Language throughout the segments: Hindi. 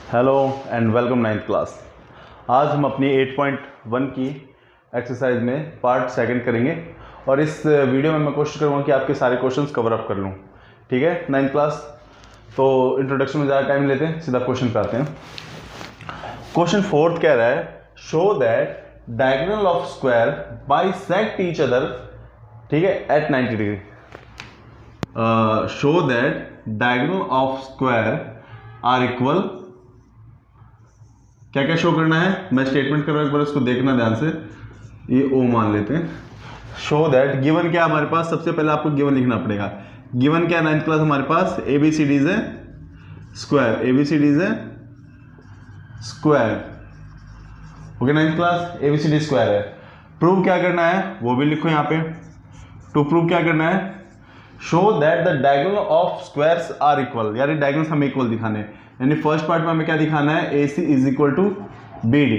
Hello and welcome ninth class. आज हम अपनी 8.1 की एक्सरसाइज में पार्ट सेकंड करेंगे और इस वीडियो में मैं कोशिश करूँगा कि आपके सारे क्वेश्चंस कवर अप कर लूँ। ठीक है नाइन्थ क्लास, तो इंट्रोडक्शन में ज़्यादा टाइम लेते हैं, सीधा क्वेश्चन पे आते हैं। क्वेश्चन फोर्थ कह रहा है show that diagonal of square bisect each other, ठीक है, at 90 degree. Show that diagonal of square are equal, क्या क्या शो करना है, मैं स्टेटमेंट कर रहा हूं, एक बार इसको देखना ध्यान से। ये ओ मान लेते हैं। शो दैट गिवन क्या हमारे पास, सबसे पहले आपको गिवन लिखना पड़ेगा। गिवन क्या नाइन्थ क्लास हमारे पास एबीसीडीज है स्क्वायर, एबीसीडीज है square. Okay ninth class, ABCD square है। प्रूव क्या करना है वो भी लिखो यहां पे। टू प्रूव क्या करना है, show that the diagonal of squares are equal, यानी डायगोनल्स हमें इक्वल दिखाने हैं। यानी फर्स्ट पार्ट में हमें क्या दिखाना है, AC is equal to BD।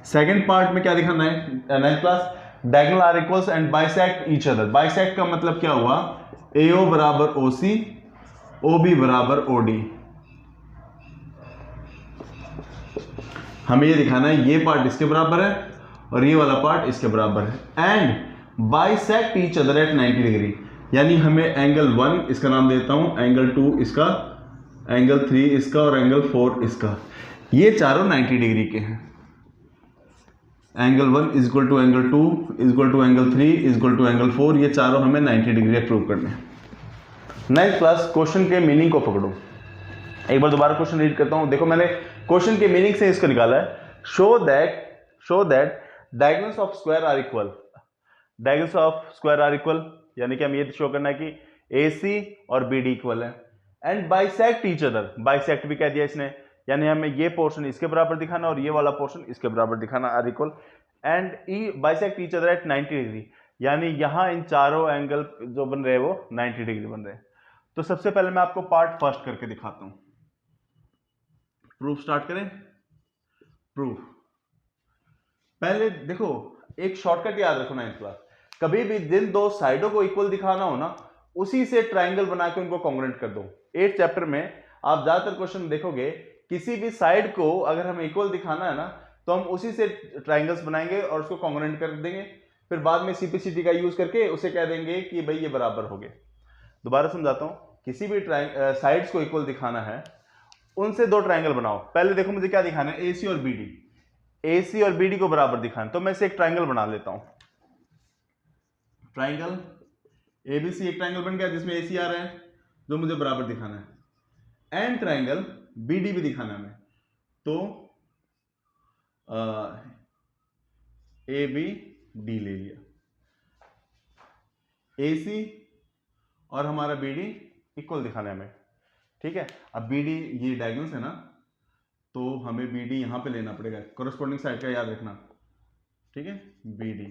Second part में क्या दिखाना है ninth class, diagonal are equals and bisect each other. Bisect का मतलब क्या हुआ, AO बराबर OC, OB बराबर OD। हमें ये दिखाना है ये पार्ट इसके बराबर है और ये वाला पार्ट इसके बराबर है, and bisect each other at 90 degree. यानी हमें एंगल 1 इसका नाम देता हूं, एंगल 2 इसका, एंगल 3 इसका और एंगल 4 इसका, ये चारों 90 डिग्री के हैं। Angle 1 is equal to angle 2 is equal to angle 3 is equal to angle 4, ये चारों हमें 90 डिग्री प्रूव करने हैं। नाइन्थ क्लास, क्वेश्चन के मीनिंग को पकड़ो। एक बार दोबारा क्वेश्चन रीड करता हूं, देखो मैंने क्वेश्चन के मीनिंग से इसको निकाला है। Show that diagonals of square are equal, diagonals of square are equal, यानी कि हम ये शो करना है कि AC और BD इक्वल है, and bisect each other, bisect भी कह दिया इसने, यानी हमें ये पोर्शन इसके बराबर दिखाना और ये वाला पोर्शन इसके बराबर दिखाना, are equal, and bisect each other at 90 degree, यानी यहां इन चारों एंगल जो बन रहे हैं वो 90 डिग्री बन रहे हैं। तो सबसे पहले मैं आपको पार्ट फर्स्ट करके दिखाता हूं। प्रूफ स्टार्ट करें। प्रूफ, पहले देखो एक शॉर्टकट याद रखो नाइन्थ क्लास, कभी भी जिन दो साइडों को इक्वल दिखाना हो ना, उसी से ट्राइंगल बना के उनको कॉन्ग्रुएंट कर दो। 8th चैप्टर में आप ज्यादातर क्वेश्चन देखोगे, किसी भी साइड को अगर हमें इक्वल दिखाना है ना, तो हम उसी से ट्राइंगल्स बनाएंगे और उसको कॉन्ग्रुएंट कर देंगे, फिर बाद में CPCT का यूज करके उसे कह देंगे कि भाई ये बराबर हो गए। दोबारा समझाता हूं, किसी भी साइड्स को इक्वल दिखाना है, उनसे दो ट्राइंगल बनाओ। पहले देखो मुझे क्या दिखाना है, AC और BD, AC और BD को बराबर दिखाना, तो मैं इसे एक ट्राइंगल बना लेता हूं। ट्राइंगल ABC एक ट्राइंगल बन गया जिसमें AC आ रहा है, जो मुझे बराबर दिखाना है, एंड ट्राइंगल BD भी दिखाना है हमें, तो ABD ले लिया। AC और हमारा BD इक्वल दिखाना है हमें, ठीक है। अब BD ये डायगोनल्स है ना, तो हमें BD यहां पे लेना पड़ेगा, कोरस्पोंडिंग साइड का याद रखना, ठीक है। BD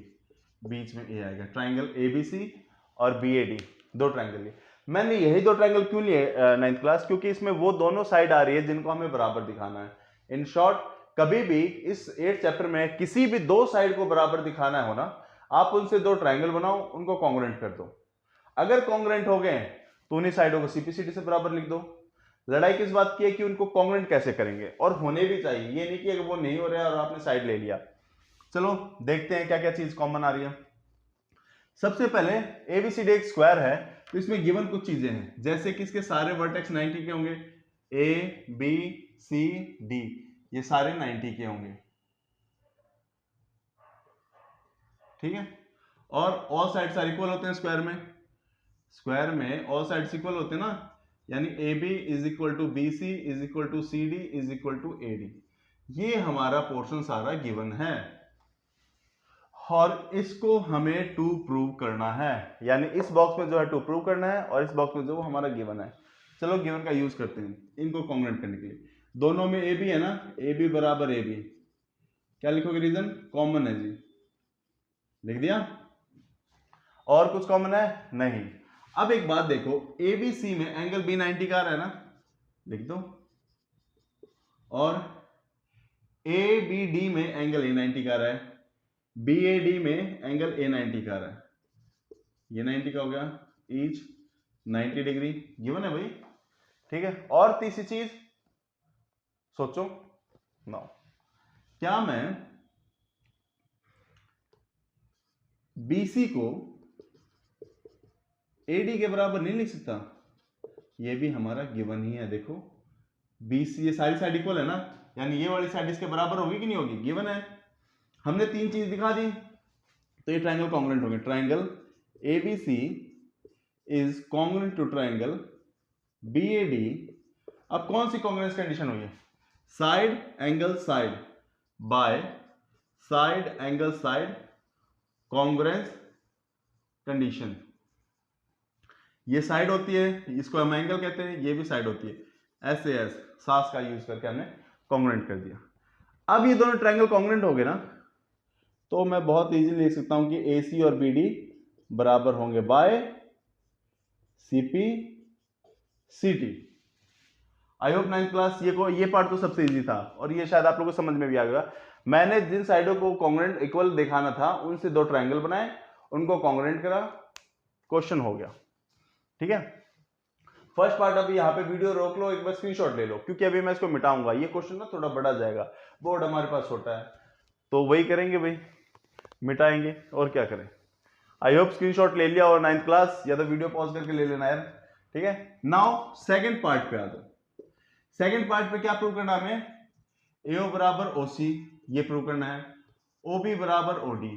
बीच में A आएगा, ट्राइंगल ABC और BAD, दो ट्राइंगल लिए। मैंने यही दो ट्राइंगल क्यों लिए नाइन्थ क्लास, क्योंकि इसमें वो दोनों साइड आ रही है जिनको हमें बराबर दिखाना है। इन शॉर्ट, कभी भी इस 8th चैप्टर में किसी भी दो साइड को बराबर दिखाना हो ना, आप उनसे दो ट्राइंगल बनाओ, उनको कॉन्ग्रुएंट कर दो। अगर कॉन्ग्रुएंट हो गए तो उन्हीं साइडों को CPCT से बराबर लिख दो। लड़ाई किस बात की है कि उनको कॉन्ग्रुएंट कैसे करेंगे, और होने भी चाहिए, ये नहीं कि अगर वो नहीं हो रहा है और आपने साइड ले लिया। चलो देखते हैं क्या क्या चीज कॉमन आ रही है। सबसे पहले ABCD एक स्क्वायर है, तो इसमें गिवन कुछ चीजें हैं, जैसे कि इसके सारे वर्टेक्स 90 के होंगे, ABCD ये सारे 90 के होंगे, ठीक है। और ऑल साइड्स आर इक्वल होते हैं स्क्वायर में, स्क्वायर में ऑल साइड्स इक्वल होते हैं ना, यानी AB is equal to BC is equal to CD is equal to AD। ये हमारा पोर्शन सारा गिवन है और इसको हमें टू प्रूव करना है, यानी इस बॉक्स में जो है टू प्रूव करना है और इस बॉक्स में जो हमारा गिवन है। चलो गिवन का यूज करते हैं इनको कॉन्ग्रुएंट करने के लिए। दोनों में AB है ना, AB बराबर AB, क्या लिखोगे, रीजन कॉमन है जी, लिख दिया। और कुछ कॉमन है नहीं। अब एक बात देखो, ABC में एंगल B90 का आ रहा है ना, लिख दो, और ABD में एंगल A90 का आ रहा है, BAD में एंगल A90 का आ रहा है, ये 90 का हो गया, ईच 90 डिग्री गिवन है भाई, ठीक है। और तीसरी चीज, सोचो नाउ, क्या मैं BC को AD के बराबर नहीं लिख सकता? ये भी हमारा गिवन ही है। देखो BC, ये सारी साइड इक्वल है ना, यानी ये वाली साइड इसके बराबर होगी कि नहीं होगी? गिवन है। हमने तीन चीज दिखा दी, तो ये ट्राइंगल कॉन्ग्रुएंट हो गए। Triangle ABC is congruent to triangle BAD। अब कौन सी कॉन्ग्रुएंस कंडीशन हुई है? Side angle side by side angle side congruence condition. ये साइड होती है, इसको हम एंगल कहते हैं, ये भी साइड होती है। SAS सास का यूज करके हमने कॉन्ग्रुएंट कर दिया। अब ये दोनों ट्राइंगल कॉन्ग्रुएंट हो गए ना, तो मैं बहुत इजीली लिख सकता हूं कि AC और BD बराबर होंगे by CP CT। I hope 9th class ये पार्ट तो सबसे इजी था, और ये शायद आप लोगों को समझ में भी आ गया। मैंने जिन साइडों को कॉन्ग्रुएंट इक्वल दिखाना था, उनसे दो ट्राइंगल बनाए, उनको कॉन्ग्रुएंट करा, क्वेश्चन हो गया। ठीक है, फर्स्ट पार्ट अभी यहाँ पे वीडियो रोक लो, एक बार स्क्रीनशॉट ले लो, क्योंकि अभी मैं इसको मिटाऊंगा। ये क्वेश्चन ना थोड़ा बड़ा जाएगा, बोर्ड हमारे पास छोटा है, तो वही करेंगे भाई, मिटाएंगे और क्या करें। आई होप स्क्रीनशॉट ले लिया, और 9th क्लास या तो वीडियो पॉज करके ले लेना यार। ठीक है, नाउ सेकंड पार्ट पे आ जाओ। सेकंड पार्ट पे क्या प्रूव करना हमें? AO बराबर OC, ये प्रूव करना है। OB बराबर OD।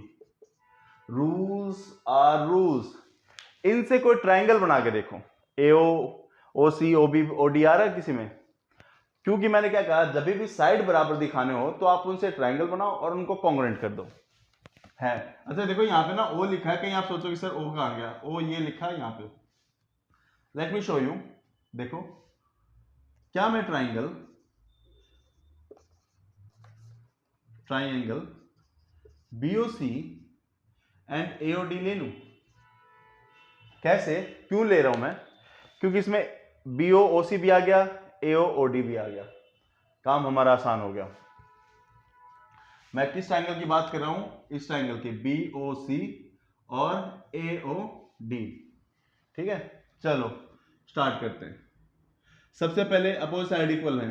Rules are rules. इनसे कोई ट्राइंगल बना के देखो, AO OC OB OD आ रहा है किसी में? क्योंकि मैंने क्या कहा, जब भी साइड बराबर दिखाने हो तो आप उनसे ट्राइंगल बनाओ और उनको कॉन्ग्रुएंट कर दो। है, अच्छा देखो यहाँ पे ना O लिखा है, कहीं आप सोचो कि सर O कहाँ गया? O ये लिखा है यहाँ पे। Let me show you. देखो, क्या मैं ट्राइंगल BOC एंड AOD ले लूं? कैसे, क्यों ले रहा हूं मैं? क्योंकि इसमें BOC भी आ गया, AOD भी आ गया, काम हमारा आसान हो गया। मैं किस ट्राइंगल की बात कर रहा हूं? इस ट्राइंगल की, BOC और AOD। ठीक है, चलो स्टार्ट करते हैं। सबसे पहले अपोजिट साइड इक्वल है,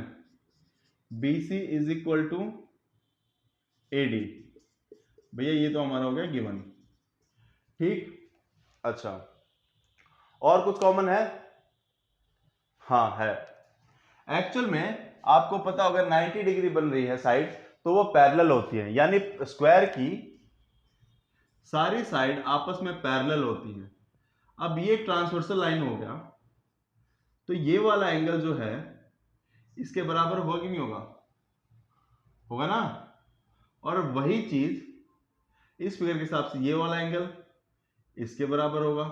BC is equal to AD। भैया ये तो हमारा हो गया गिवन। ठीक, अच्छा और कुछ कॉमन है? हाँ है। एक्चुअल में आपको पता होगा 90 डिग्री बन रही है साइड, तो वो पैरेलल होती है, यानी स्क्वायर की सारी साइड आपस में पैरेलल होती है। अब ये ट्रांसवर्सल लाइन हो गया, तो ये वाला एंगल जो है इसके बराबर होगा कि नहीं होगा? होगा ना। और वही चीज इस फिगर के हिसाब से ये वाला एंगल इसके बराबर होगा,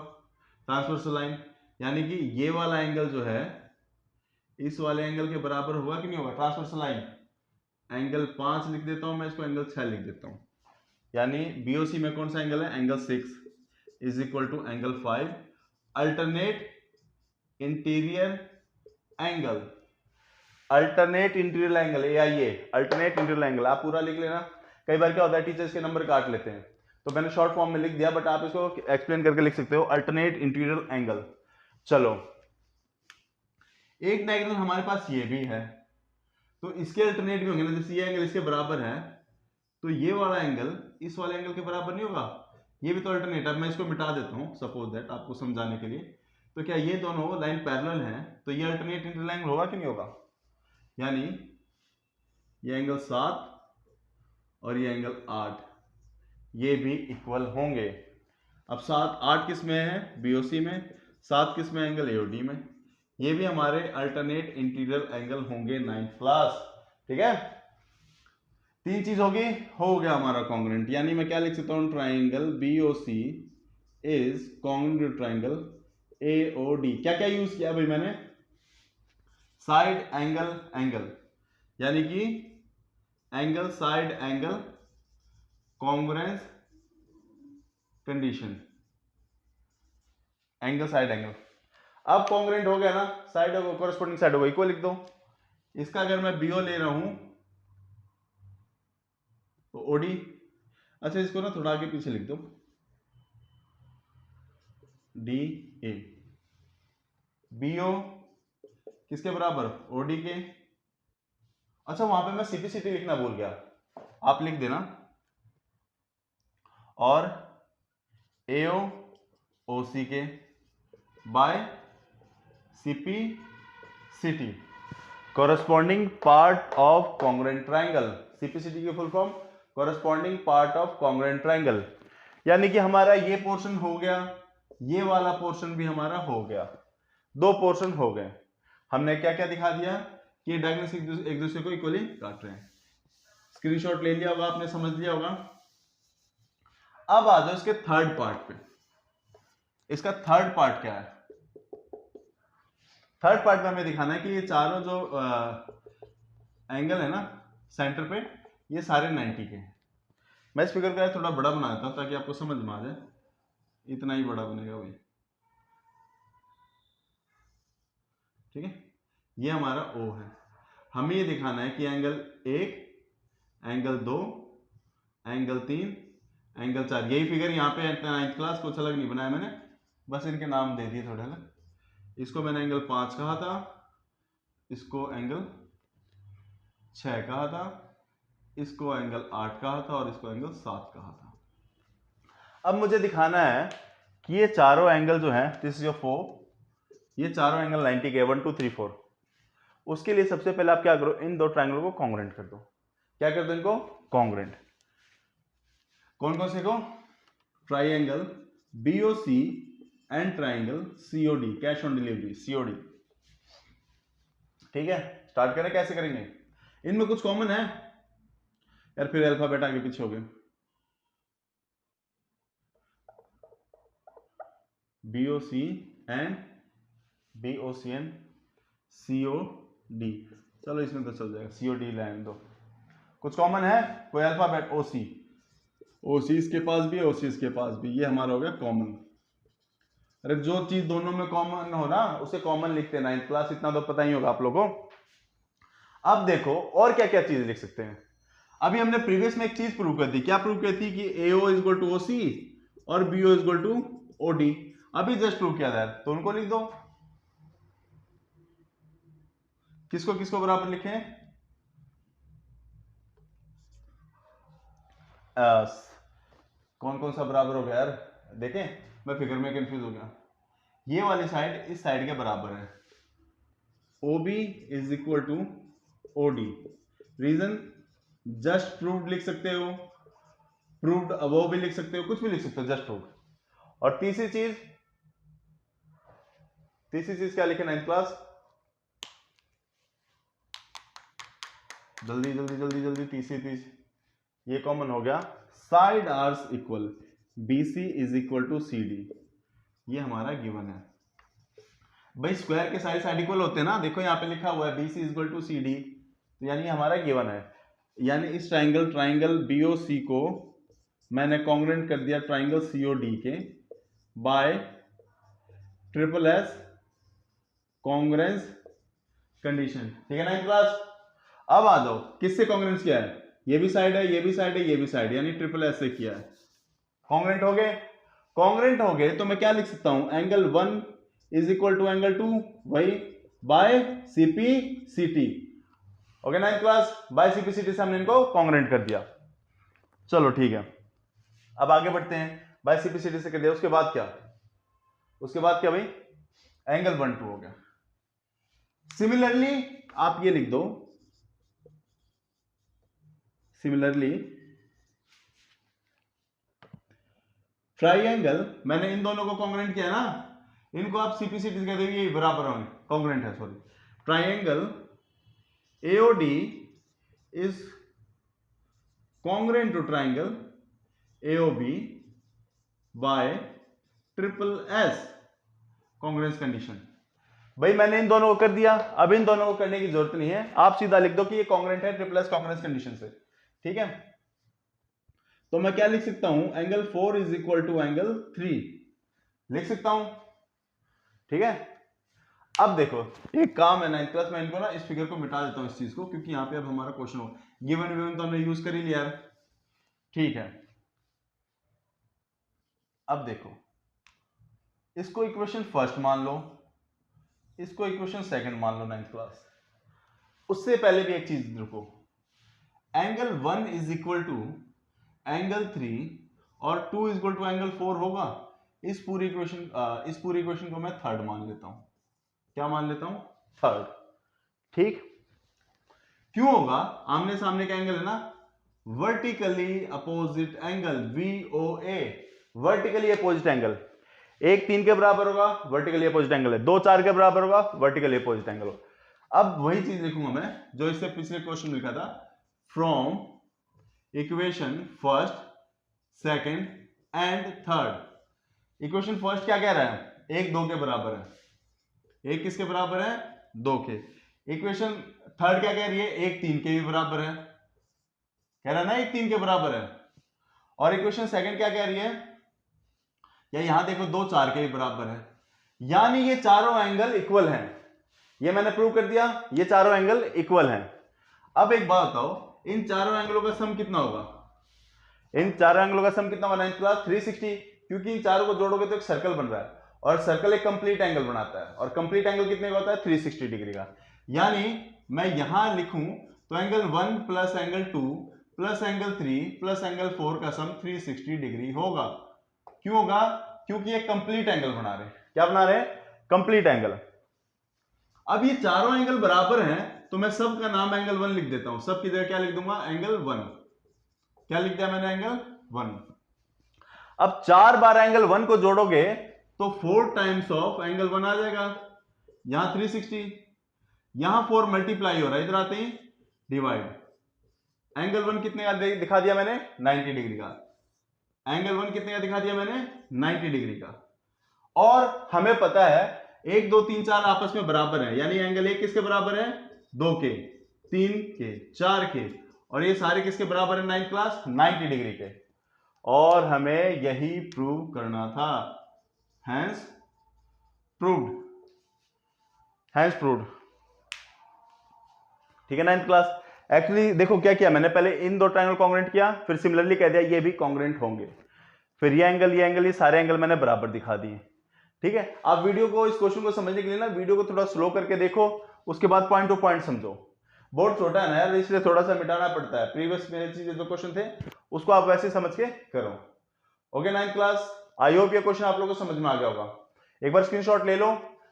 ट्रांसवर्सल लाइन, यानी कि ये वाला एंगल जो है इस वाले एंगल के बराबर होगा कि नहीं होगा? ट्रांसवर्सल लाइन एंगल 5 लिख देता हूं मैं, इसको एंगल 6 लिख देता हूं, यानी BOC में कौन सा एंगल है? Angle 6 is equal to angle 5। Alternate interior angle, alternate interior angle AIA, alternate interior angle आप पूरा लिख लेना। कई बार क्या होता है, टीचर्स के नंबर काट लेते हैं, तो मैंने शॉर्ट फॉर्म में लिख दिया, बट आप इसको एक्सप्लेन करके लिख सकते हो, अल्टरनेट इंटीरियर एंगल। चलो, एक डायगोनल हमारे पास ये भी है, तो इसके अल्टरनेट भी होंगे ना। जैसे ये एंगल इसके बराबर है, तो ये वाला एंगल इस वाले एंगल के बराबर नहीं होगा, ये भी तो अल्टरनेट। अब मैं इसको मिटा देता हूं, सपोज दैट, आपको समझाने के लिए। तो क्या ये दोनों लाइन पैरेलल हैं, तो ये अल्टरनेट इंटीरियर एंगल होगा कि नहीं होगा? यानी ये एंगल 7 और ये एंगल 8, ये भी इक्वल होंगे। अब 7 8 किस में है? BOC में। 7 किस में? एंगल AOD में। ये भी हमारे अल्टरनेट इंटीरियर एंगल होंगे 9th क्लास। ठीक है, तीन चीज होगी, हो गया हमारा कॉन्ग्रुएंट। यानी मैं क्या लिख सकता हूं? Triangle BOC is congruent to triangle AOD। क्या क्या यूज किया भाई मैंने? साइड एंगल एंगल, यानी कि angle side angle congruence condition, angle side angle. अब कॉन्ग्रुएंट हो गया ना, साइड को कोरस्पोंडिंग साइड को इक्वल लिख दो। इसका अगर मैं BO ले रहा हूं तो OD। अच्छा, इसको ना थोड़ा आगे पीछे लिख दो, DA। BO किसके बराबर? OD के। अच्छा वहां पे मैं सीपीसीटी लिखना भूल गया, आप लिख देना, और एओ ओसी के by CPCT corresponding part of congruent triangle. CPCT की full form corresponding part of congruent triangle, यानी कि हमारा ये पोर्शन हो गया, ये वाला पोर्शन भी हमारा हो गया, दो पोर्शन हो गए। हमने क्या क्या दिखा दिया कि डायगोनल एक दूसरे को इक्वली काट रहे हैं। स्क्रीनशॉट ले लिया होगा आपने, समझ लिया होगा। अब आ जाओ इसके थर्ड पार्ट पे। इसका थर्ड पार्ट क्या है? थर्ड पार्ट में हमें दिखाना है कि ये चारों जो एंगल है ना सेंटर पे, ये सारे 90 के हैं। मैं इस फिगर को थोड़ा बड़ा बना देता हूं ताकि आपको समझ में आ जाए, इतना ही बड़ा बनेगा वही, ठीक है। ये हमारा O है। हमें ये दिखाना है कि एंगल 1, एंगल 2, एंगल 3, एंगल 4, यही फिगर यहाँ पे 9th क्लास, कुछ अलग नहीं बनाया मैंने, बस इनके नाम दे दिए थोड़े अलग। इसको मैंने एंगल 5 कहा था, इसको एंगल 6 कहा था, इसको एंगल 8 कहा था, और इसको एंगल 7 कहा था। अब मुझे दिखाना है कि ये चारों एंगल जो हैं, दिस इज योर 4, ये चारों एंगल 90 के, 1 2 3 4। उसके लिए सबसे पहले आप क्या करो, इन दो ट्राइंगल को कॉन्ग्रुएंट कर दो। क्या कर दो इनको? कॉन्ग्रुएंट। कौन कौन से को? Triangle BOC and triangle COD, cash on delivery, COD. ठीक है, स्टार्ट करें, कैसे करेंगे? इनमें कुछ कॉमन है यार, फिर अल्फाबेट आगे पीछे हो गए। बीओसी एंड बीओसीएन सीओडी, चलो इसमें तो चल जाएगा, सीओडी लाइन दो। कुछ कॉमन है कोई अल्फाबेट? ओसी, ओसी इसके पास भी है, ओसी इसके पास भी, ये हमारा हो गया कॉमन। अरे जो चीज दोनों में कॉमन हो ना उसे कॉमन लिखते हैं 9th क्लास, इतना तो पता ही होगा आप लोगों को। अब देखो और क्या क्या चीज लिख सकते हैं। अभी हमने प्रीवियस में एक चीज प्रूव कर दी। क्या प्रूव कर दी? कि AO is equal to OC और BO is equal to OD. अभी जस्ट प्रूव किया था, तो उनको लिख दो। किसको किसको बराबर लिखें? कौन कौन सा बराबर हो गया यार, देखें, मैं फिगर में कंफ्यूज हो गया। ये वाली साइड इस साइड के बराबर है, OB is equal to OD। Reason just proved लिख सकते हो, प्रूव्ड अबव भी लिख सकते हो, कुछ भी लिख सकते हो, जस्ट प्रूव्ड। और तीसरी चीज क्या लिखे 9th क्लास? जल्दी जल्दी जल्दी जल्दी, तीसरी चीज ये कॉमन हो गया, side are equal, BC is equal to CD। ये हमारा गिवन है भाई। स्क्वायर के साइड इक्वल होते हैं ना, देखो यहाँ पे लिखा हुआ है BC is equal to CD, तो यानी हमारा गिवन है। यानी इस ट्राइंगल BOC को मैंने कॉन्ग्रुएंट कर दिया ट्राइंगल COD के bye triple S congruence condition. ठीक है 9th क्लास। अब आ जाओ, किससे कॉन्ग्रुएंस किया है? ये भी साइड है, ये भी साइड है, ये भी साइड, यानी ट्रिपल S से किया है। कॉन्ग्रुएंट हो गए? कॉन्ग्रुएंट हो गए तो मैं क्या लिख सकता हूं? Angle 1 is equal to angle 2 वही by CPCT। Okay 9th class, by CPCT से हमने इनको कॉन्ग्रुएंट कर दिया। चलो ठीक है, अब आगे बढ़ते हैं। बाय CPCT से कर दिया, उसके बाद क्या? उसके बाद क्या भाई? एंगल 1 2 हो गया। सिमिलरली आप ये लिख दो, सिमिलरली ट्राइंगल, मैंने इन दोनों को कॉन्ग्रुएंट किया ना, इनको आप CPCT कह देंगे, बराबर होंगे, कॉन्ग्रुएंट है, sorry. Triangle AOD is congruent to triangle AOB by triple S congruence condition. भाई मैंने इन दोनों को कर दिया, अब इन दोनों को करने की जरूरत नहीं है, आप सीधा लिख दो कि ये कॉन्ग्रुएंट है ट्रिपल S कॉन्ग्रुएंस कंडीशन से। ठीक है, तो मैं क्या लिख सकता हूं? Angle 4 is equal to angle 3 लिख सकता हूं। ठीक है, अब देखो एक काम है 9th क्लास में, इनको ना इस फिगर को मिटा देता हूं, इस चीज को, क्योंकि यहां पे अब हमारा क्वेश्चन हो गिवन विवन तो हमने यूज कर ही लिया। ठीक है, अब देखो इसको इक्वेशन फर्स्ट मान लो, इसको इक्वेशन सेकंड मान लो 9th क्लास। उससे पहले भी एक चीज रुको, angle 1 is equal to angle 3 और 2 इज इक्वल टू एंगल 4 होगा। इस पूरी इक्वेशन को मैं थर्ड मान लेता हूं। क्या मान लेता हूं? थर्ड। ठीक, क्यों होगा? आमने सामने का एंगल है ना, vertically opposite angle VOA, vertically opposite angle. 1 3 के बराबर होगा, वर्टिकली अपोजिट एंगल है। 2 4 के बराबर होगा, वर्टिकली अपोजिट एंगल होगा। अब वही चीज लिखूंगा मैं जो इससे पिछले क्वेश्चन में लिखा था, from equation first, second and third. Equation first क्या कह रहा है? 1 2 के बराबर है। 1 किसके बराबर है? 2 के। इक्वेशन थर्ड क्या कह रही है? 1 3 के भी बराबर है, कह रहा है ना 1 3 के बराबर है। और इक्वेशन सेकंड क्या कह रही है? या यहां देखो 2 4 के भी बराबर है, यानी ये चारों एंगल इक्वल हैं। ये मैंने प्रूव कर दिया, ये चारों एंगल इक्वल हैं। अब एक बात बताओ, इन चारों एंगलों का सम कितना होगा? इन चारों एंगलों का सम कितना होगा? 9 प्लस 360, क्योंकि इन चारों को जोड़ोगे तो एक सर्कल बन रहा है, और सर्कल एक कंप्लीट एंगल बनाता है, और कंप्लीट एंगल कितने का होता है? 360 डिग्री का। यानी मैं यहां लिखूं तो angle 1 plus angle 2 plus angle 3 plus angle 4 का सम 360 डिग्री होगा। क्यों होगा? क्योंकि ये कंप्लीट एंगल बना रहे हैं। क्या बना रहे हैं? Complete angle. अब ये चारों एंगल बराबर हैं, तो मैं सब का नाम एंगल 1 लिख देता हूं। सब की जगह क्या लिख दूंगा? एंगल 1। क्या लिख दिया मैंने? एंगल 1। अब 4 बार एंगल 1 को जोड़ोगे तो 4 टाइम्स ऑफ एंगल 1 आ जाएगा। यहां 360, यहां 4 मल्टीप्लाई हो रहा है, इधर आते ही डिवाइड। एंगल 1 कितने का दिखा दिया मैंने? 90 डिग्री का। एंगल 1 कितने का दिखा दिया मैंने? 90 डिग्री का। और हमें पता है 1 2 3 4 आपस में बराबर है, यानी एंगल 1 किसके बराबर है? 2 के, 3 के, 4 के, और ये सारे किसके बराबर है? 9 क्लास 90 डिग्री के। और हमें यही प्रूव करना था। Hence proved, hence proved. ठीक है 9th क्लास। एक्चुअली देखो क्या किया मैंने, पहले इन दो ट्रायंगल कॉन्ग्रुएंट किया, फिर सिमिलरली कह दिया ये भी कॉन्ग्रुएंट होंगे, फिर ये एंगल ये सारे एंगल मैंने बराबर दिखा दिए। ठीक है, आप वीडियो को, इस क्वेश्चन को समझने के लिए ना वीडियो को थोड़ा स्लो करके देखो, उसके बाद पॉइंट टू पॉइंट समझो। बोर्ड छोटा है ना यार, इसलिए थोड़ा सा मिटाना पड़ता है। प्रीवियस मेरे चीजें जो क्वेश्चन थे उसको आप वैसे समझ के करो। Okay 9th class, I hope ये क्वेश्चन आप लोगों को समझ में आ गया होगा। एक बार स्क्रीनशॉट ले लो।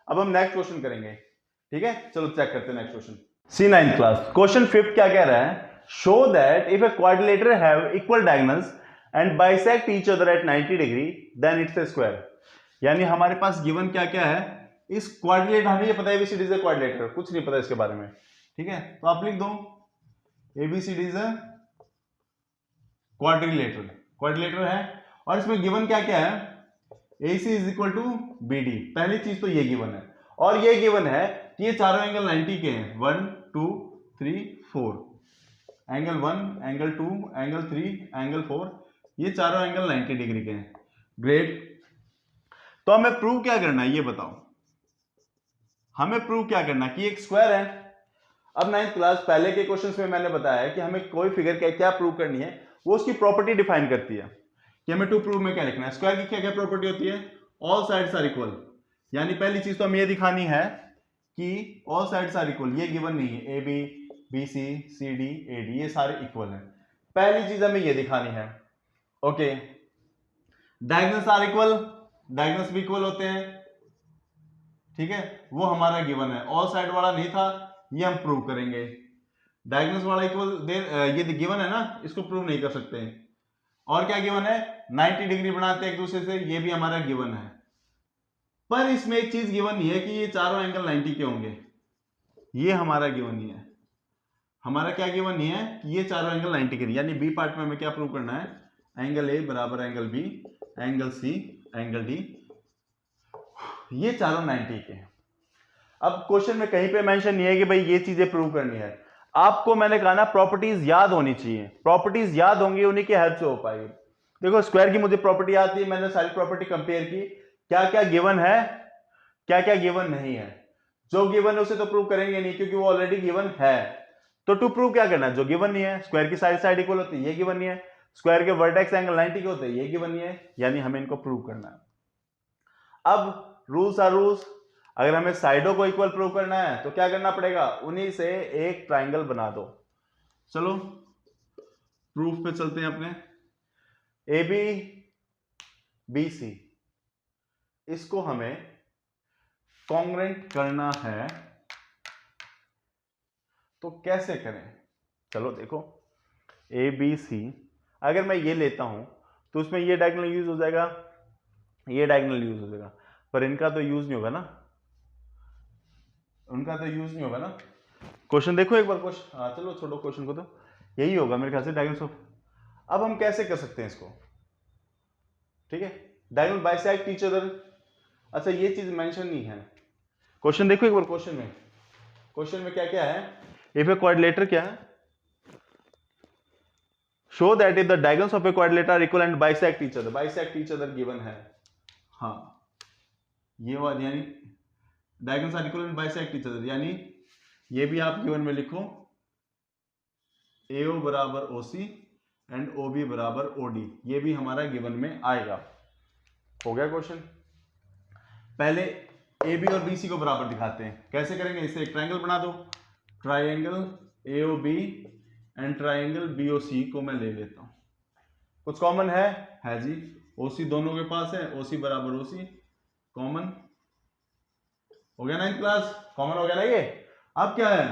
अब हम नेक्स्ट क्वेश्चन करेंगे। ठीक है, चलो चेक करते हैं next question. See 9th class, question 5th क्या कह रहा है? Show that if a quadrilateral have equal diagonals and bisect each other at 90 degree then it's a square. यानी हमारे पास गिवन क्या क्या है? इस क्वाड्रिलेटर, हमें ये पता है एबीसीडी इज ए क्वाड्रिलेटर, कुछ नहीं पता इसके बारे में। ठीक है, तो आप लिख दो ABCD is a quadrilateral, quadrilateral है। और इसमें गिवन क्या क्या है? AC is equal to BD, पहली चीज तो ये गिवन है। और ये गिवन है कि ये चारों एंगल 90 के हैं, 1 2 3 4, एंगल 1 एंगल 2 एंगल 3 एंगल 4, ये चारों एंगल 90 डिग्री के हैं। ग्रेट। तो हमें प्रूव क्या करना है ये बताओ? हमें प्रूव क्या करना है कि एक स्क्वायर है। अब 9th क्लास, पहले के क्वेश्चंस में मैंने बताया कि हमें कोई फिगर क्या प्रूव करनी है, वो उसकी प्रॉपर्टी डिफाइन करती है कि हमें टू प्रूव में क्या लिखना है। स्क्वायर की क्या क्या प्रॉपर्टी होती है? ऑल साइड्स आर इक्वल, यानी पहली चीज तो हमें ये दिखानी है कि ऑल साइड्स आर इक्वल। ये गिवन नहीं है, AB BC CD AD ये सारे इक्वल हैं, पहली चीज हमें ये दिखानी है। Okay, diagonals are equal, diagonals भी इक्वल होते हैं। ठीक है, वो हमारा गिवन है। ऑल साइड वाला नहीं था, ये हम प्रूव करेंगे। डायगोनल्स वाला इक्वल ये गिवन है ना, इसको प्रूव नहीं कर सकते। और क्या गिवन है? 90 डिग्री बनाते हैं एक दूसरे से, ये भी हमारा गिवन है। पर इसमें एक चीज गिवन नहीं है कि ये चारों एंगल 90 के होंगे, ये हमारा गिवन नहीं है। हमारा क्या गिवन नहीं है कि ये चारों एंगल 90 के, यानी बी पार्ट में हमें क्या प्रूव करना है? एंगल A बराबर angle B angle C angle D, ये चारों 90 के हैं। अब क्वेश्चन में कहीं पे मेंशन नहीं है कि भाई ये चीजें प्रूव करनी है। आपको मैंने कहा ना प्रॉपर्टीज याद होनी चाहिए, प्रॉपर्टीज याद होंगी, उन्हीं की हेल्प से हो पाएगी। देखो स्क्वायर की मुझे प्रॉपर्टी आती है, मैंने सारी प्रॉपर्टी कंपेयर की, क्या क्या गिवन है, क्या क्या गिवन नहीं है। जो गिवन है उसे तो प्रूव करेंगे नहीं क्योंकि वो ऑलरेडी गिवन है। तो टू प्रूव क्या करना है? जो गिवन नहीं है, स्क्वायर की सारी साइड इक्वल होती है, ये गिवन नहीं है। स्क्वायर के वर्टेक्स एंगल 90 के होते हैं, ये गिवन नहीं है, यानी हमें इनको प्रूव करना है। अब रूल्स आर रूल्स, अगर हमें साइडों को इक्वल प्रूव करना है तो क्या करना पड़ेगा, उन्हीं से एक ट्राइंगल बना दो। चलो प्रूफ पे चलते हैं अपने। ए बी बी सी, इसको हमें कॉन्ग्रुएंट करना है, तो कैसे करें? चलो देखो, ए बी सी अगर मैं ये लेता हूं तो उसमें ये डायगोनल यूज हो जाएगा, ये डायगोनल यूज हो जाएगा, पर इनका तो यूज नहीं होगा ना, उनका तो यूज नहीं होगा ना। क्वेश्चन देखो एक बार, क्वेश्चन, हाँ चलो छोड़ो क्वेश्चन को, तो यही होगा मेरे ख्याल से डायगोनल ऑफ। अब हम कैसे कर सकते हैं इसको, ठीक है, डायगोनल बाइसेक्ट ईच अदर। अच्छा ये चीज मेंशन नहीं है, क्वेश्चन देखो एक बार, क्वेश्चन में क्या क्या है, इफ ए क्वाड्रिलेटर क्या है, show that if the diagonals of a quadrilateral are equal and bisect each other given है। हाँ ये बात, यानी diagonals are equal and bisect each other, यानी ये भी आप गिवन में लिखो, AO बराबर OC एंड OB बराबर OD, ये भी हमारा गिवन में आएगा। हो गया क्वेश्चन। पहले AB और BC को बराबर दिखाते हैं, कैसे करेंगे, इसे एक ट्राइंगल बना दो, triangle AOB and triangle BOC को मैं ले लेता हूं, कुछ कॉमन है जी, OC दोनों के पास है, OC बराबर OC, कॉमन हो गया 9th क्लास, कॉमन हो गया ना ये। अब क्या है,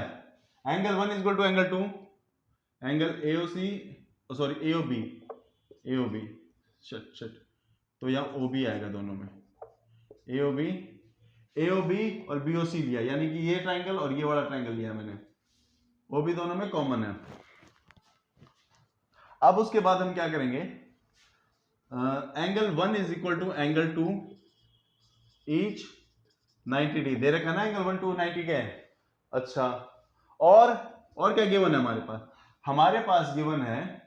angle 1 is equal to angle 2, angle AOB शट, तो यहां OB आएगा दोनों में, AOB और BOC लिया, यानी कि ये ट्राइंगल और ये वाला ट्राइंगल लिया मैंने, OB दोनों में कॉमन है। अब उसके बाद हम क्या करेंगे, angle 1 is equal to angle 2 each 90 दे रखा ना, एंगल 1 2 90 का है। अच्छा और क्या गिवन है हमारे पास गिवन है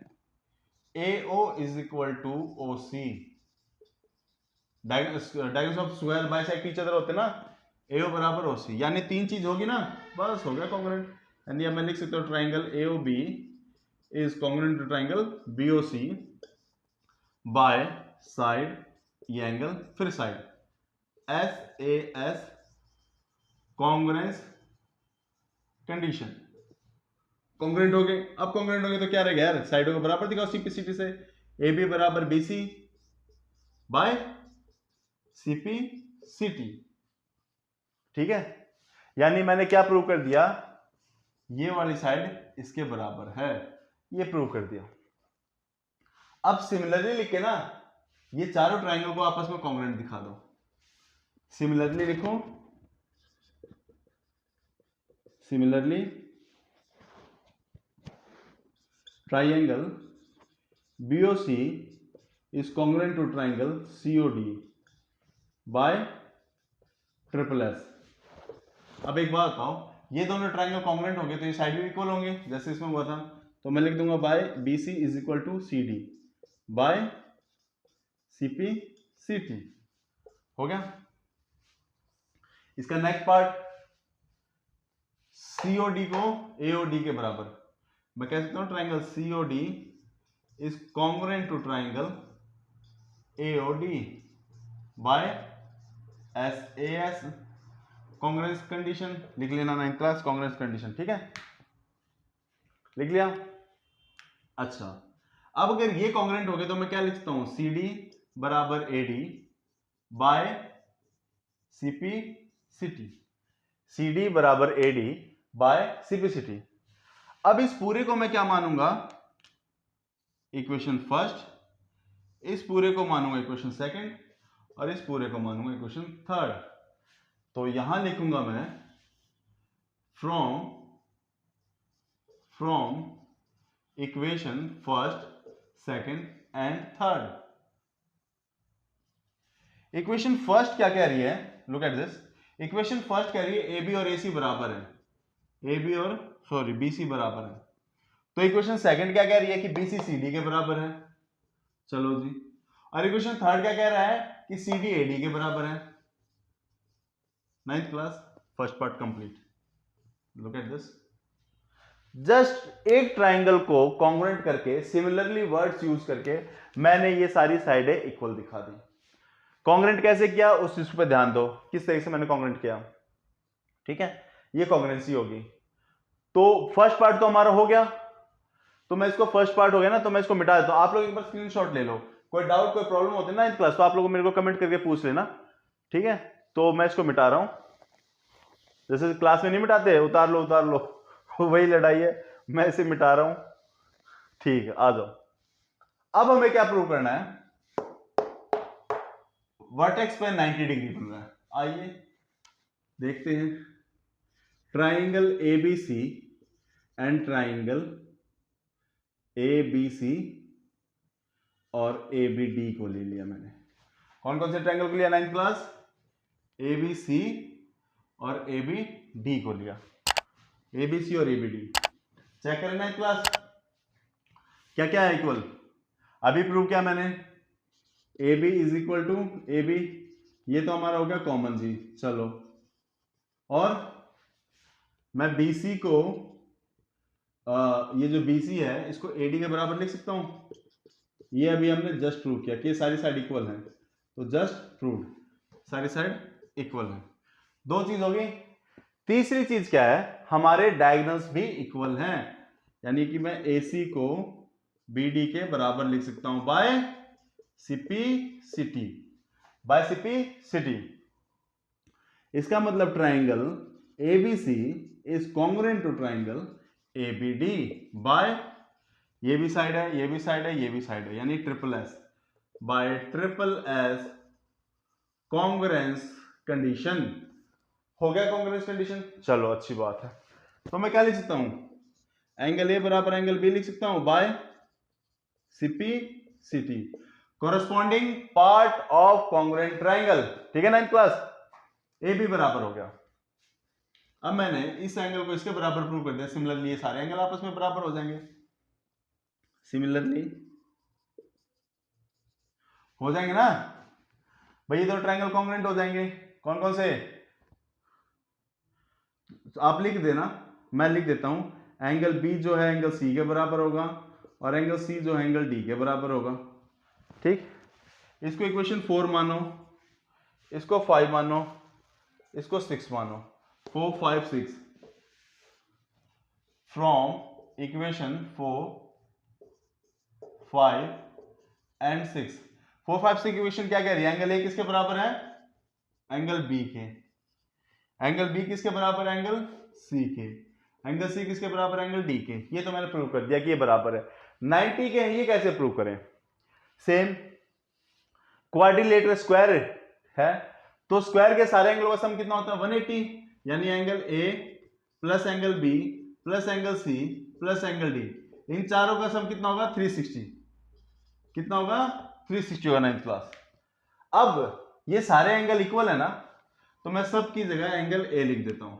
AO is equal to OC, diagonals of square bisect each other होते ना, AO बराबर OC, यानी तीन चीज होगी ना, बस हो गया कॉन्ग्रुएंट। यानी अब मैं लिख सकता हूं triangle AOB is congruent to triangle BOC by side, ये एंगल, फिर side SAS congruence condition, congruent हो गए। अब कॉन्ग्रुएंट हो गए तो क्या रहेगा यार, साइडों को बराबर दिखाओ CP/CT से, AB बराबर BC बाय CP/CT, ठीक है, यानी मैंने क्या प्रूव कर दिया, ये वाली साइड इसके बराबर है, ये प्रूव कर दिया। अब सिमिलरली लिख के ना ये चारों ट्राइंगल को आपस में कॉन्ग्रुएंट दिखा दो, सिमिलरली लिखो, similarly triangle BOC is congruent to triangle COD by SS। अब एक बात बताओ, ये दोनों ट्राइंगल कॉन्ग्रुएंट हो गए तो ये साइड भी इक्वल होंगे जैसे इसमें हुआ था, तो मैं लिख दूंगा by BC is equal to CD by CP/CT, हो गया। इसका नेक्स्ट पार्ट, COD को AOD के बराबर, मैं कह सकता हूं triangle COD is congruent to triangle AOD by SAS congruence condition, लिख लेना 9th क्लास, कॉन्ग्रुएंस कंडीशन, ठीक है, लिख लिया। अच्छा अब अगर ये कॉन्ग्रुएंट हो गए तो मैं क्या लिखता हूं, CD बराबर AD बाय CP/CT, CD बराबर AD बाय CP/CT। अब इस पूरे को मैं क्या मानूंगा, इक्वेशन फर्स्ट, इस पूरे को मानूंगा इक्वेशन सेकंड, और इस पूरे को मानूंगा इक्वेशन थर्ड। तो यहां लिखूंगा मैं from equation first, second and third. Equation first क्या कह रही है, look at this, equation first कह रही है AB और AC बराबर है, BC बराबर है। तो इक्वेशन सेकंड क्या कह रही है कि BC CD के बराबर है, चलो जी। और इक्वेशन थर्ड क्या कह रहा है कि CD AD के बराबर है। 9th class, first part complete. Look at this, just एक ट्राइंगल को कॉन्ग्रुएंट करके, सिमिलरली वर्ड्स यूज करके मैंने ये सारी साइडें इक्वल दिखा दी। कॉन्ग्रेंट कैसे किया उस चीज पे ध्यान दो, किस तरीके से मैंने कॉन्ग्रेंट किया, ठीक है। ये कॉन्ग्रेंसी होगी। तो फर्स्ट पार्ट तो हमारा हो गया, तो मैं इसको फर्स्ट पार्ट हो गया ना, तो मैं इसको मिटा देता हूं। आप लोग एक बार स्क्रीनशॉट ले लो, कोई डाउट कोई प्रॉब्लम होती है ना इन क्लास, तो आप लोग मेरे को कमेंट करके पूछ लेना, ठीक है। तो मैं इसको मिटा रहा हूं, जैसे क्लास में नहीं मिटाते, उतार लो उतार लो वही लड़ाई है, मैं इसे मिटा रहा हूं, ठीक है। आ जाओ, अब हमें क्या प्रूव करना है, वर्टेक्स पे 90 डिग्री बन रहा है, आइए देखते हैं। Triangle ABC and triangle ABC और ABD को ले लिया मैंने। कौन कौन से ट्राइंगल को लिया 9th क्लास? ABC और ABD को लिया, ABC और ABD। चेक करें 9th क्लास, क्या क्या है इक्वल, अभी प्रूव किया मैंने। AB is equal to AB, ये तो हमारा हो गया कॉमन जी, चलो। और मैं BC को ये जो BC है इसको AD के बराबर लिख सकता हूं, ये अभी हमने जस्ट प्रूव किया कि ये सारी साइड इक्वल हैं, तो जस्ट प्रूव सारी साइड इक्वल हैं। दो चीज होगी। तीसरी चीज क्या है, हमारे डायगोनल्स भी इक्वल हैं, यानी कि मैं AC को BD के बराबर लिख सकता हूं बाय सिपीसिटी, बाय सिपीसिटी। इसका मतलब triangle ABC is congruent to triangle ABD by, ये भी साइड है ये भी साइड है ये भी साइड है, यानी triple S, bye triple S congruence condition. हो गया कॉन्ग्रुएंस कंडीशन, चलो अच्छी बात है। तो मैं क्या लिख सकता हूं, एंगल A बराबर एंगल B लिख सकता हूं by CPCT, corresponding part of congruent triangle, ठीक है 9th क्लास। AB बराबर हो गया। अब मैंने इस एंगल को इसके बराबर प्रूव कर दिया, सिमिलरली ये सारे एंगल आपस में बराबर हो जाएंगे, सिमिलरली हो जाएंगे ना भाई, ये दो ट्राइंगल कॉन्ग्रुएंट हो जाएंगे। कौन कौन से, आप लिख देना, मैं लिख देता हूं। एंगल B जो है एंगल C के बराबर होगा, और एंगल C जो है एंगल D के बराबर होगा, ठीक। इसको इक्वेशन 4 मानो, इसको 5 मानो, इसको 6 मानो, 4 5 6 फ्रॉम इक्वेशन 4 5 एंड 6। 4 5 6 इक्वेशन क्या कह रही है, एंगल A किसके बराबर है, एंगल B के, एंगल B किसके बराबर है, एंगल C के, एंगल C किसके बराबर है, एंगल D के। ये तो मैंने प्रूव कर दिया कि ये बराबर है। 90 के हैं, ये कैसे प्रूव करें, सेम क्वाड्रिलेटरल स्क्वायर है, तो स्क्वायर के सारे एंगलों का सम कितना होता है 180, यानी angle A plus angle B plus angle C plus angle D, इन चारों का सम कितना होगा 360, कितना होगा 360 होगा 9th क्लास। अब ये सारे एंगल इक्वल है ना, तो मैं सब की जगह एंगल A लिख देता हूं,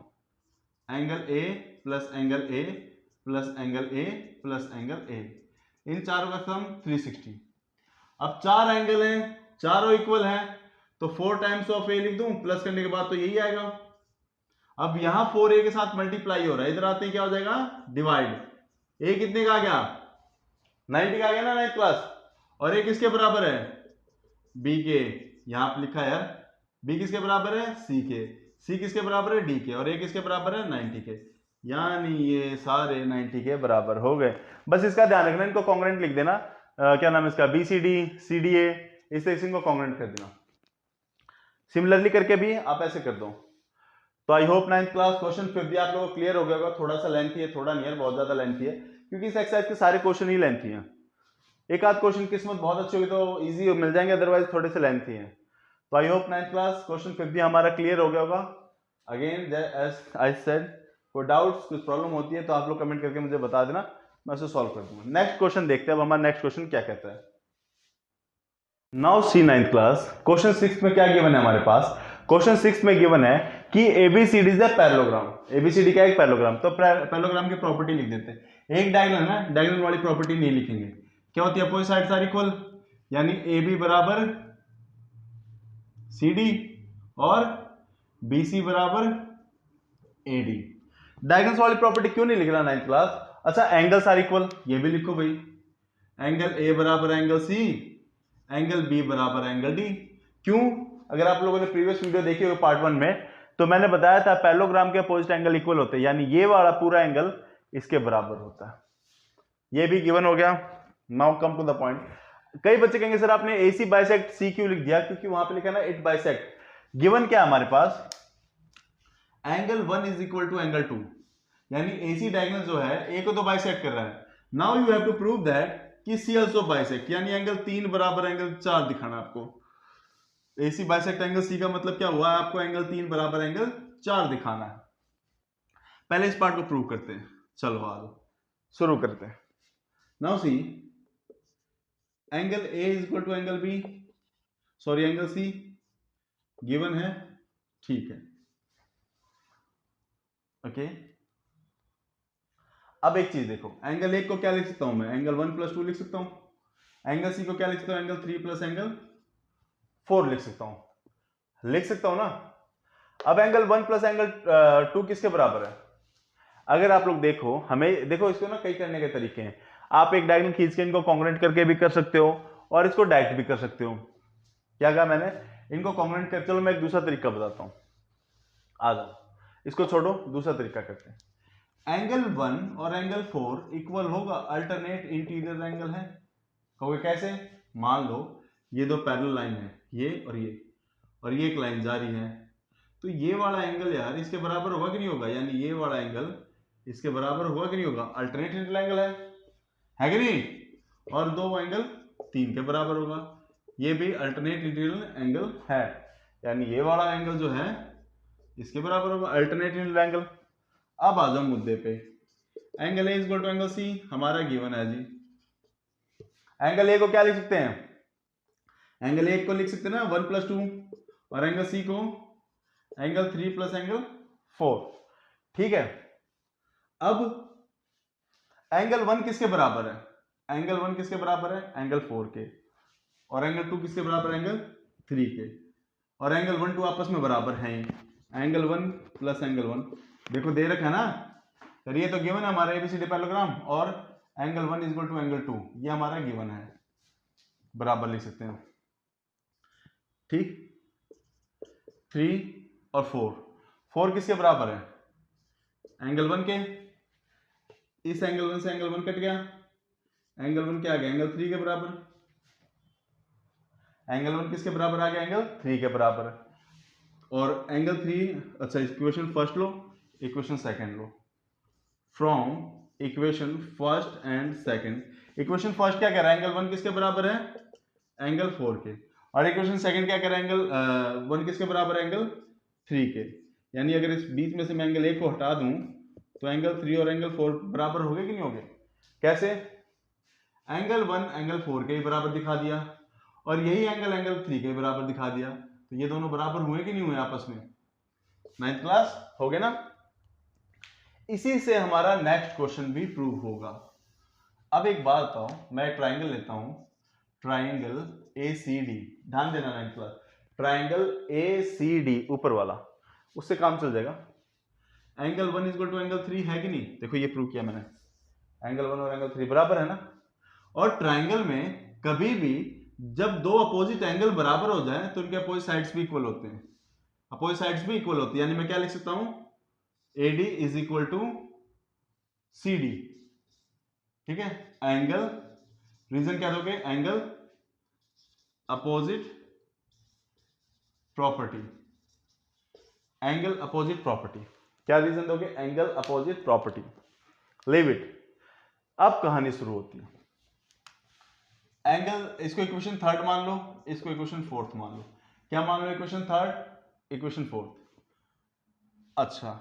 angle A plus angle A plus angle A plus angle A, इन चारों का सम 360। अब चार एंगल हैं, चारों इक्वल हैं, तो 4 टाइम्स ऑफ A लिख दूं, प्लस करने के बाद तो यही आएगा। अब यहां 4A के साथ मल्टीप्लाई हो रहा है, इधर आते हैं क्या हो जाएगा डिवाइड, A कितने का आ गया 90 का आ गया ना 9th क्लास, और A किसके बराबर है B के, यहां पर लिखा है B किसके बराबर है C के, C किसके बराबर है D के, और A किसके बराबर है 90 के, यानी ये सारे 90 के बराबर हो गए। बस इसका ध्यान रखना, इनको कॉन्ग्रुएंट लिख देना, क्या नाम है इसका BCD CDA, इस तरह से इनको कॉन्ग्रुएंट कर देना। सिमिलरली करके भी आप ऐसे कर दो। तो आई होप 9th क्लास क्वेश्चन 5 भी आप लोगों को क्लियर हो गया होगा। थोड़ा सा लेंथी है, थोड़ा नहीं है, बहुत ज्यादा लेंथी है, क्योंकि इस एक्सरसाइज के सारे क्वेश्चन ही लेंथी हैं। एक आध क्वेश्चन किस्मत बहुत अच्छी होगी तो इजी मिल जाएंगे, अदरवाइज थोड़े से लेंथी हैं। तो आई होप 9th क्लास क्वेश्चन 5 भी हमारा क्लियर हो गया होगा। अगेन एज आई सेड, कोई डाउट्स कुछ प्रॉब्लम होती है तो आप लोग कमेंट करके मुझे बता देना, मैं उसे सॉल्व कर दूंगा। नेक्स्ट क्वेश्चन देखते हैं, अब हमारा नेक्स्ट क्वेश्चन क्या कहता है। Now see 9th class, question 6 में क्या गिवन है हमारे पास। क्वेश्चन 6 में गिवन है कि ABCD is a parallelogram, ABCD क्या है एक पैरेललोग्राम, तो पैरेललोग्राम की प्रॉपर्टी लिख देते हैं। एक डायगोनल है, डायगोनल वाली प्रॉपर्टी नहीं लिखेंगे, क्या होती है अपोजिट साइड्स आर इक्वल, यानी AB बराबर CD और BC बराबर AD। डायगोनल्स वाली प्रॉपर्टी क्यों नहीं लिख रहा 9th क्लास, अच्छा एंगल्स आर इक्वल, ये भी लिखो भाई, एंगल A बराबर एंगल C, एंगल B बराबर एंगल D, क्यों? अगर आप लोगों ने प्रीवियस वीडियो देखी हो पार्ट 1 में, तो मैंने बताया था पैरेललोग्राम के अपोजिट एंगल इक्वल होते हैं, यानी ये वाला पूरा एंगल इसके बराबर होता है। ये भी गिवन हो गया। Now come to the point. कई बच्चे कहेंगे सर आपने AC बाइसेक्ट सी क्यों लिख दिया? क्योंकि वहां पे लिखा ना इट बाइसेक्ट। गिवन क्या हमारे पास? Angle 1 is equal to angle 2, यानी AC डायगोनल जो है A को तो बाइसेक्ट कर रहा है। Now you have to prove that कि C आल्सो बाइसेक्ट, यानी एंगल 3 बराबर एंगल 4 दिखाना आपको। AC बाइसेक्ट एंगल C का मतलब क्या हुआ? आपको एंगल 3 बराबर एंगल 4 दिखाना है। पहले इस पार्ट को प्रूव करते हैं। चलो आगे शुरू करते हैं। Now see angle A is equal to angle B, sorry angle C given है, ठीक है, ओके। अब एक चीज देखो, एंगल 1 को क्या लिख सकता हूं मैं? एंगल 1 + 2 लिख सकता हूं। एंगल C को क्या लिख सकता हूं? एंगल 3 + एंगल 4 लिख सकता हूं ना। अब एंगल 1 + एंगल 2 किसके बराबर है? अगर आप लोग देखो, हमें देखो इसको ना कई करने के तरीके हैं। आप एक डायगोनल खींच के इनको कॉन्ग्रुएंट करके भी कर सकते हो और इसको डायरेक्ट भी कर सकते हो। क्या कहा मैंने? इनको कॉन्ग्रुएंट कर, चलो मैं एक दूसरा तरीका बताता हूं। आ जाओ, इसको छोड़ो, दूसरा तरीका करते हैं। एंगल 1 और एंगल 4 इक्वल होगा, अल्टरनेट इंटीरियर एंगल है। कहोगे कैसे? मान लो ये दो पैरेलल लाइन है, ये और ये एक लाइन जा रही है, तो ये वाला एंगल यार इसके बराबर होगा कि नहीं होगा? यानी ये वाला एंगल इसके बराबर होगा कि नहीं होगा? अल्टरनेट इंटीरियर एंगल है कि नहीं? और दो एंगल 3 के बराबर होगा, ये भी अल्टरनेट इंटीरियर एंगल है, यानी ये वाला एंगल जो है इसके बराबर होगा, अल्टरनेट इंटीरियर एंगल। अब आ जाओ मुद्दे पे। Angle A equal to angle C हमारा गिवन है जी। एंगल A को क्या लिख सकते हैं? एंगल A को लिख सकते हैं ना 1 + 2, और एंगल C को एंगल 3 + एंगल 4, ठीक है। अब एंगल 1 किसके बराबर है? एंगल 1 किसके बराबर है? एंगल 4 के। और एंगल 2 किसके बराबर है? एंगल 3 के। और एंगल 1 2 आपस में बराबर हैं। एंगल 1 + एंगल 1 देखो दे रखा है ना, तो ये तो गिवन है हमारा ABCD पैरेललोग्राम, और एंगल 1 इक्वल टू एंगल 2 ये हमारा गिवन है, बराबर लिख सकते हैं, ठीक। 3 और 4 किसके बराबर है? एंगल 1 के। इस एंगल 1 से एंगल 1 कट गया, एंगल 1 क्या आ गया? एंगल 3 के बराबर। एंगल 1 किसके बराबर आ गया? एंगल 3 के बराबर। और एंगल 3, अच्छा equation first low, equation second low. From equation first and second, equation first क्या कह रहा है? एंगल 1 किसके बराबर है? एंगल 4 के। और इक्वेशन सेकंड क्या कह रहा है? एंगल 1 किसके बराबर है? एंगल 3 के। यानी अगर इस बीच में से मैं एंगल 1 को हटा दूं तो एंगल 3 और एंगल 4 बराबर हो गए कि नहीं हो गए? कैसे? एंगल 1 एंगल 4 के बराबर दिखा दिया, और यही एंगल एंगल 3 के बराबर दिखा दिया, तो ये दोनों बराबर हुए कि नहीं हुए आपस में? 9th क्लास हो गए ना। इसी से हमारा नेक्स्ट क्वेश्चन भी प्रूव होगा। अब एक बात बताओ, मैं ट्राइंगल लेता हूं, ट्राइंगल ACD, ध्यान देना 9th क्लास, ट्राइंगल ACD ऊपर वाला, उससे काम चल जाएगा। एंगल 1 इक्वल टू एंगल 3 है कि नहीं? देखो ये प्रूव किया मैंने, एंगल 1 और एंगल 3 बराबर है ना। और ट्राइंगल में कभी भी जब दो अपोजिट एंगल बराबर हो जाए तो उनके अपोजिट साइड्स भी इक्वल होते हैं, अपोजिट साइड्स भी इक्वल होती है। यानी मैं क्या लिख सकता हूं? AD is equal to CD, ठीक है। एंगल, रीजन क्या दोगे? Angle opposite property, angle opposite property, क्या रीजन दोगे? Angle opposite property, leave it. अब कहानी शुरू होती है। एंगल, इसको इक्वेशन थर्ड मान लो, इसको इक्वेशन फोर्थ मान लो। क्या मान लो? Equation third, equation fourth. अच्छा,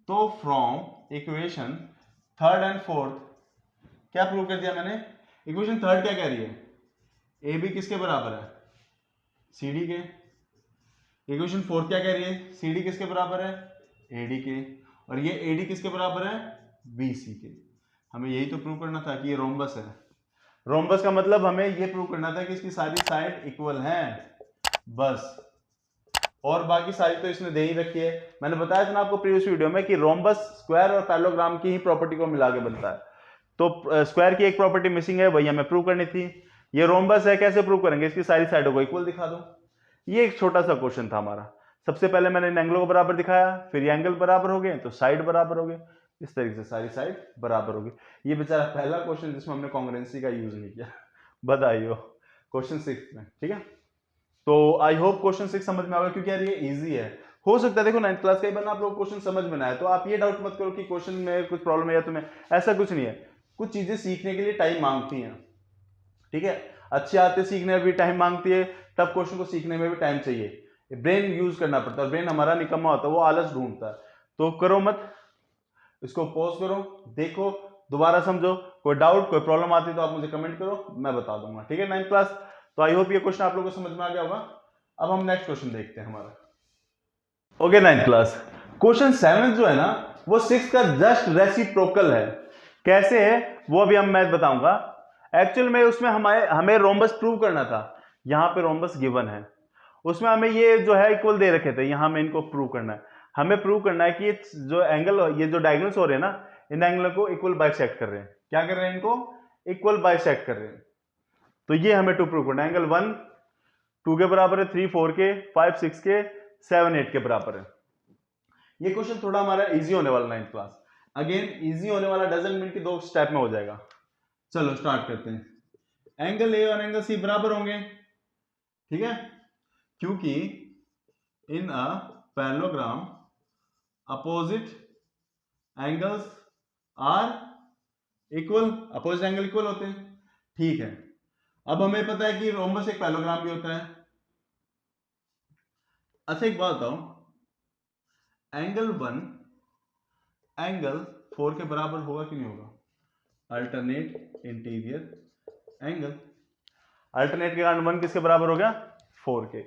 तो from equation third and fourth क्या प्रूव कर दिया मैंने? इक्वेशन थर्ड क्या कह रही है? AB किसके बराबर है? CD के। इक्वेशन फोर्थ क्या कह रही है? CD किसके बराबर है? AD के। और ये AD किसके बराबर है? BC के। हमें यही तो प्रूव करना था कि ये रोम्बस है। रोम्बस का मतलब हमें ये प्रूव करना था कि इसकी सारी साइड इक्वल हैं, बस। और बाकी सारी तो इसने दे ही रखी है। मैंने बताया था ना आपको प्रीवियस वीडियो में कि रोम्बस स्क्वायर और पैरेललोग्राम की ही प्रॉपर्टी को मिला के बनता है। तो स्क्वायर की एक प्रॉपर्टी मिसिंग है, वही हमें प्रूव करनी थी। ये रोम्बस है, कैसे प्रूव करेंगे? इसकी सारी साइडों को इक्वल दिखा दो। ये एक छोटा सा क्वेश्चन था हमारा। सबसे पहले मैंने इन एंगलों को बराबर दिखाया, फिर ये एंगल बराबर हो गए तो साइड बराबर हो गए, इस तरीके से सारी साइड बराबर हो गई। ये बेचारा पहला क्वेश्चन जिसमें हमने कॉन्ग्रुएंसी का यूज नहीं किया बताइए क्वेश्चन 6 में, ठीक है। तो आई होप क्वेश्चन 6 समझ में आ गया, क्योंकि यार ये इजी है। हो सकता है देखो 9th क्लास का ही बना आप लोग क्वेश्चन समझ में ना आए, तो आप ये डाउट मत करो कि क्वेश्चन में कुछ प्रॉब्लम है या तुम्हें, ऐसा कुछ नहीं है। कुछ चीजें सीखने के लिए टाइम मांगती हैं, ठीक है। अच्छी आदतें सीखने में भी टाइम मांगती है, तब क्वेश्चन को सीखने में भी टाइम चाहिए। ब्रेन यूज करना पड़ता है, ब्रेन हमारा निकम्मा होता है, वो आलस ढूंढता है। तो करो मत, इसको पॉज करो, देखो, दोबारा समझो। कोई डाउट कोई प्रॉब्लम आती है तो आप मुझे कमेंट करो, मैं बता दूंगा, ठीक है। 9th क्लास, तो आई होप ये क्वेश्चन आप लोगों को समझ में आ गया होगा। अब हम नेक्स्ट क्वेश्चन देखते हैं हमारा। ओके 9th क्लास, क्वेश्चन 7 जो है ना वो 6 का जस्ट रेसिप्रोकल है। कैसे है वो अभी मैं बताऊंगा। एक्चुअल में उसमें हमें रोम्बस प्रूव करना था। यहाँ पे रोम्बस गिवन है, उसमें हमें ये जो है इक्वल दे रखे थे, यहाँ हमें इनको प्रूव करना है। हमें प्रूव करना है कि ये जो एंगल, ये जो डायगोनल्स हो रहे हैं ना, इन एंगल को इक्वल बाइसेक्ट कर रहे हैं। क्या कर रहे हैं? इनको इक्वल बाइसेक्ट कर रहे हैं। तो ये हमें टू प्रूव करना है। एंगल 1 2 के बराबर है, 3 4 के, 5 6 के, 7 8 के बराबर है। ये क्वेश्चन थोड़ा हमारा इजी होने वाला 9th क्लास। अगेन इजी होने वाला डजंट मीन कि 2 स्टेप में हो जाएगा। चलो स्टार्ट करते हैं। एंगल ए और एंगल सी बराबर होंगे, ठीक है, क्योंकि in a parallelogram opposite angles are equal, opposite angle equal होते हैं, ठीक है। अब हमें पता है कि रोम्बस एक पैरेललोग्राम भी होता है। अच्छा एक बात बताओ, एंगल 1 एंगल 4 के बराबर होगा कि नहीं होगा? अल्टरनेट इंटीरियर एंगल, अल्टरनेट के कारण 1 किसके बराबर हो गया? 4 के।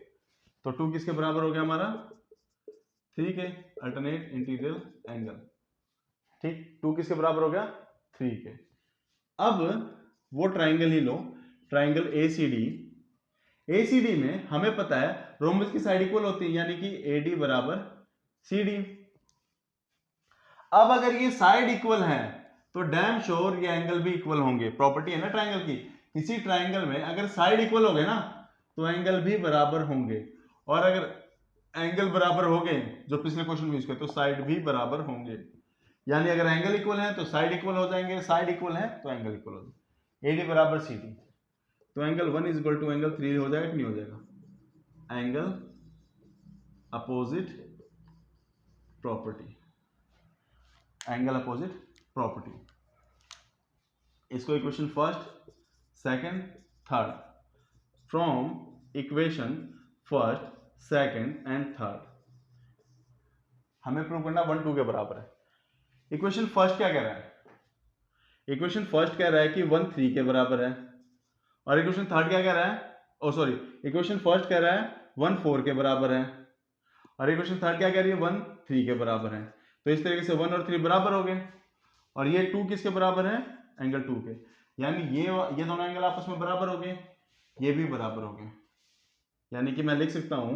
तो 2 किसके बराबर हो गया हमारा? 3 के। अल्टरनेट इंटीरियर एंगल, ठीक, 2 किसके बराबर हो गया? 3 के। अब वो ट्राइंगल ही लो, ट्राइंगल ACD। ACD में हमें पता है रोम्बस की साइड इक्वल होती है, यानी कि AD बराबर CD। अब अगर ये साइड इक्वल है तो डैम श्योर ये एंगल भी इक्वल होंगे। प्रॉपर्टी है ना ट्राइंगल की, किसी ट्राइंगल में अगर साइड इक्वल हो गए ना तो एंगल भी बराबर होंगे, और अगर एंगल बराबर हो गए, जो पिछले क्वेश्चन में यूज किया, तो साइड भी बराबर होंगे। यानी अगर एंगल इक्वल है तो साइड इक्वल हो जाएंगे, साइड इक्वल है तो एंगल इक्वल हो जाएंगे। AD बराबर CD, तो angle 1 is equal to angle 3 हो जाएगा कि नहीं हो जाएगा? Angle opposite property, angle opposite property. इसको equation first second third, from equation first second and third हमें प्रूव करना 1 2 के बराबर है। इक्वेशन फर्स्ट क्या कह रहा है? इक्वेशन फर्स्ट कह रहा है कि 1 3 के बराबर है, और इक्वेशन थर्ड क्या कह रहा है? इक्वेशन फर्स्ट कह रहा है 1 4 के बराबर है, और इक्वेशन थर्ड क्या कह रही है? 1 3 के बराबर है। तो इस तरीके से 1 और 3 बराबर हो गए, और ये 2 किसके बराबर है? एंगल 2 के। यानी ये दोनों एंगल आपस में बराबर हो गए, ये भी बराबर हो गए। यानी कि मैं लिख सकता हूं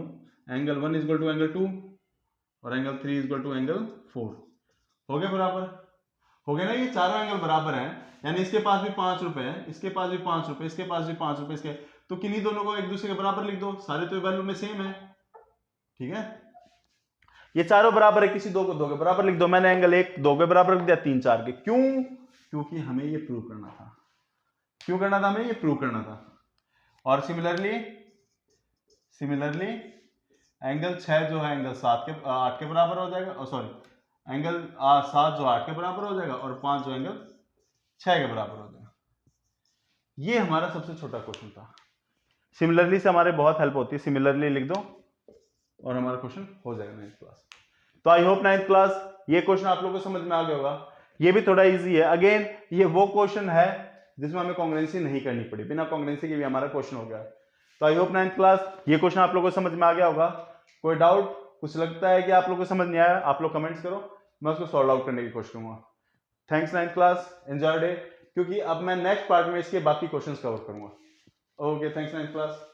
angle 1 is equal to angle 2 और angle 3 is equal to angle 4। हो गए बराबर? हो गए ना? ये चारों एंगल बराबर हैं, यानी इसके पास भी 5 रुपए है, इसके पास भी 5 रुपए, इसके पास भी 5 रुपए, इसके, तो किन्हीं दोनों को एक दूसरे के बराबर लिख दो, सारे तो वैल्यू में सेम है, ठीक है। ये चारों बराबर है, किसी दो को 2 के बराबर लिख दो। मैंने एंगल 1 2 के बराबर लिख दिया, 3 4 के। क्यों? क्योंकि हमें ये प्रूव करना था। क्यों करना था? हमें ये प्रूव करना था। और सिमिलरली एंगल 6 जो है एंगल 8 के बराबर हो जाएगा, एंगल 7 जो 8 के बराबर हो जाएगा, और 5 जो एंगल 6 के बराबर हो जाएगा। ये हमारा सबसे छोटा क्वेश्चन था। सिमिलरली से हमारे बहुत हेल्प होती है, सिमिलरली लिख दो और हमारा क्वेश्चन हो जाएगा 9th क्लास। तो आई होप 9th क्लास ये क्वेश्चन आप लोगों को समझ में आ गया होगा। ये भी थोड़ा इजी है। अगेन ये वो क्वेश्चन है जिसमें हमें कॉन्ग्रुएंसी नहीं करनी पड़ी, बिना कॉन्ग्रुएंसी के भी हमारा क्वेश्चन हो गया। तो आई होप 9th क्लास ये क्वेश्चन आप लोगों को समझ में आ गया होगा। कोई डाउट, कुछ लगता है कि आप लोगों को समझ नहीं आया, आप लोग कमेंट्स करो, मैं उसको सॉल्व आउट करने की कोशिश करूंगा। Thanks 9th class, enjoy day, क्योंकि अब मैं नेक्स्ट पार्ट में इसके बाकी क्वेश्चंस कवर करूंगा। Okay, thanks 9th class.